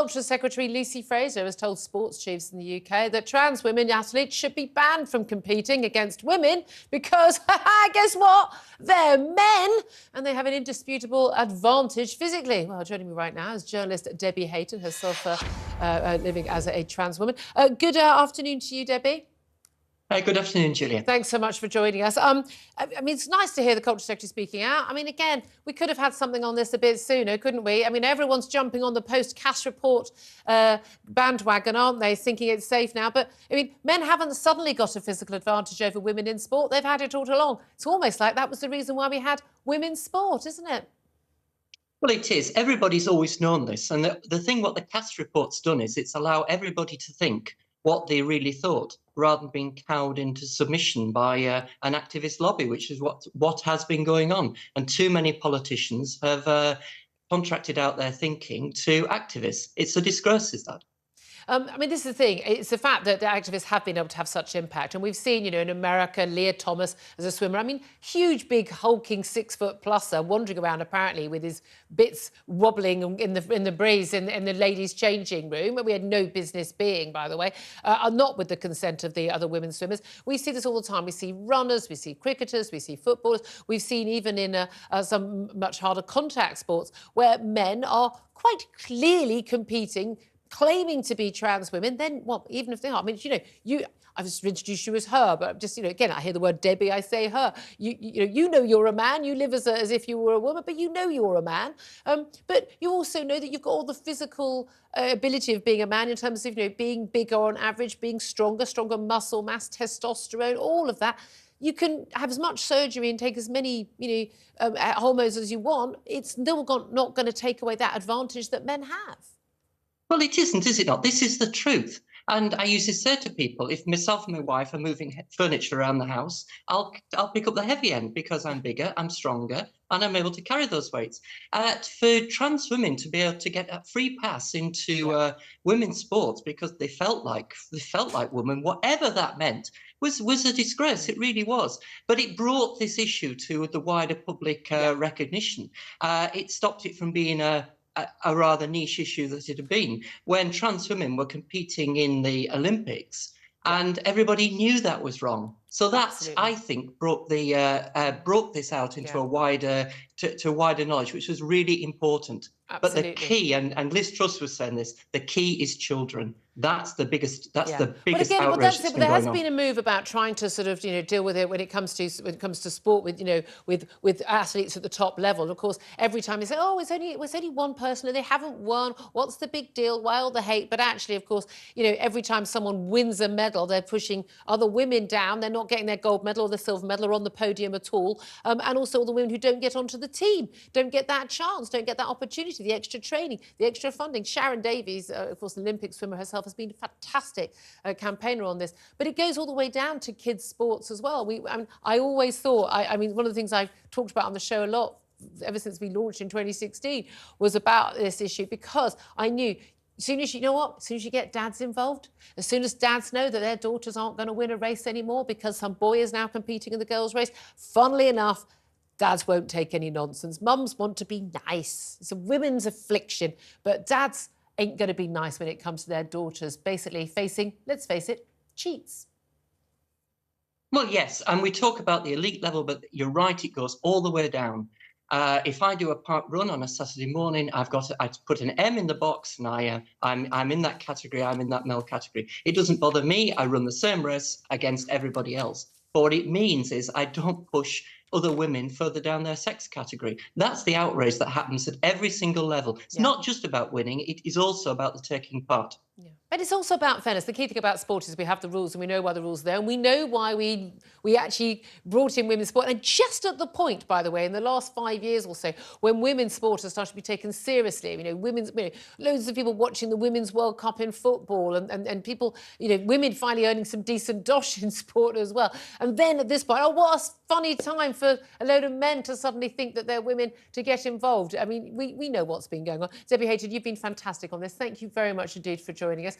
Culture Secretary Lucy Frazer has told sports chiefs in the UK that trans women athletes should be banned from competing against women because, guess what? They're men and they have an indisputable advantage physically. Well, joining me right now is journalist Debbie Hayton, herself living as a trans woman. Good afternoon to you, Debbie. Good afternoon, Julia. Thanks so much for joining us. I mean, it's nice to hear the Culture Secretary speaking out. I mean, again, we could have had something on this a bit sooner, couldn't we? I mean, everyone's jumping on the post-Cass report bandwagon, aren't they, thinking it's safe now. But, I mean, men haven't suddenly got a physical advantage over women in sport. They've had it all along. It's almost like that was the reason why we had women's sport, isn't it? Well, it is. Everybody's always known this. And the thing what the Cass report's done is it's allow everybody to think what they really thought, rather than being cowed into submission by an activist lobby, which is what has been going on. And too many politicians have contracted out their thinking to activists. It's a disgrace, is that? I mean, this is the thing. It's the fact that the activists have been able to have such impact. And we've seen, you know, in America, Leah Thomas as a swimmer. I mean, huge, big, hulking 6-foot-pluser wandering around, apparently, with his bits wobbling in the breeze in the ladies' changing room, where we had no business being, by the way, not with the consent of the other women swimmers. We see this all the time. We see runners, we see cricketers, we see footballers. We've seen even in some much harder contact sports where men are quite clearly competing, claiming to be trans women, then, well, even if they are, I mean, you know, I've just introduced you as her, but just, you know, again, I hear the word Debbie, I say her. You know you're a man, you live as if you were a woman, but you know you're a man. But you also know that you've got all the physical ability of being a man in terms of, you know, being bigger on average, being stronger muscle mass, testosterone, all of that. You can have as much surgery and take as many, you know, hormones as you want. It's still not going to take away that advantage that men have. Well, it isn't, is it not? This is the truth. And I usually say to people, if myself and my wife are moving furniture around the house, I'll pick up the heavy end because I'm bigger, I'm stronger, and I'm able to carry those weights. For trans women to be able to get a free pass into women's sports because they felt like women, whatever that meant, was a disgrace. It really was. But it brought this issue to the wider public recognition. It stopped it from being a rather niche issue that it had been when trans women were competing in the Olympics, and everybody knew that was wrong. So that, I think, brought this out into a wider wider knowledge, which was really important. Absolutely. But the key, and Liz Truss was saying this, the key is children. That's the biggest. That's the biggest outrage that's been going on. There has been a move about trying to sort of, you know, deal with it when it comes to sport, with, you know, with athletes at the top level. And of course, every time they say, oh, it's only one person and they haven't won. What's the big deal? Why all the hate? But actually, of course, you know, every time someone wins a medal, they're pushing other women down. They're not getting their gold medal or the silver medal or on the podium at all. And also all the women who don't get onto the team, don't get that chance, don't get that opportunity, the extra training, the extra funding. Sharon Davies, of course, an Olympic swimmer herself, has been a fantastic campaigner on this. But it goes all the way down to kids' sports as well. I always thought, I mean, one of the things I've talked about on the show a lot ever since we launched in 2016 was about this issue, because I knew as soon as you get dads involved, as soon as dads know that their daughters aren't going to win a race anymore because some boy is now competing in the girls' race, funnily enough, dads won't take any nonsense. Mums want to be nice. It's a women's affliction, but dads ain't going to be nice when it comes to their daughters basically facing, let's face it, cheats. Well, yes, and we talk about the elite level, but you're right, it goes all the way down. If I do a park run on a Saturday morning, I put an M in the box, and I'm in that category. I'm in that male category. It doesn't bother me. I run the same race against everybody else. But what it means is I don't push other women further down their sex category. That's the outrage that happens at every single level. It's not just about winning. It is also about the taking part. Yeah. But it's also about fairness. The key thing about sport is we have the rules and we know why the rules are there, and we know why we actually brought in women's sport. And just at the point, by the way, in the last 5 years or so, when women's sport has started to be taken seriously, you know, loads of people watching the Women's World Cup in football, and people, you know, women finally earning some decent dosh in sport as well. And then at this point, oh, what a funny time for a load of men to suddenly think that they're women to get involved. I mean, we know what's been going on. Debbie Hayton, you've been fantastic on this. Thank you very much indeed for joining us.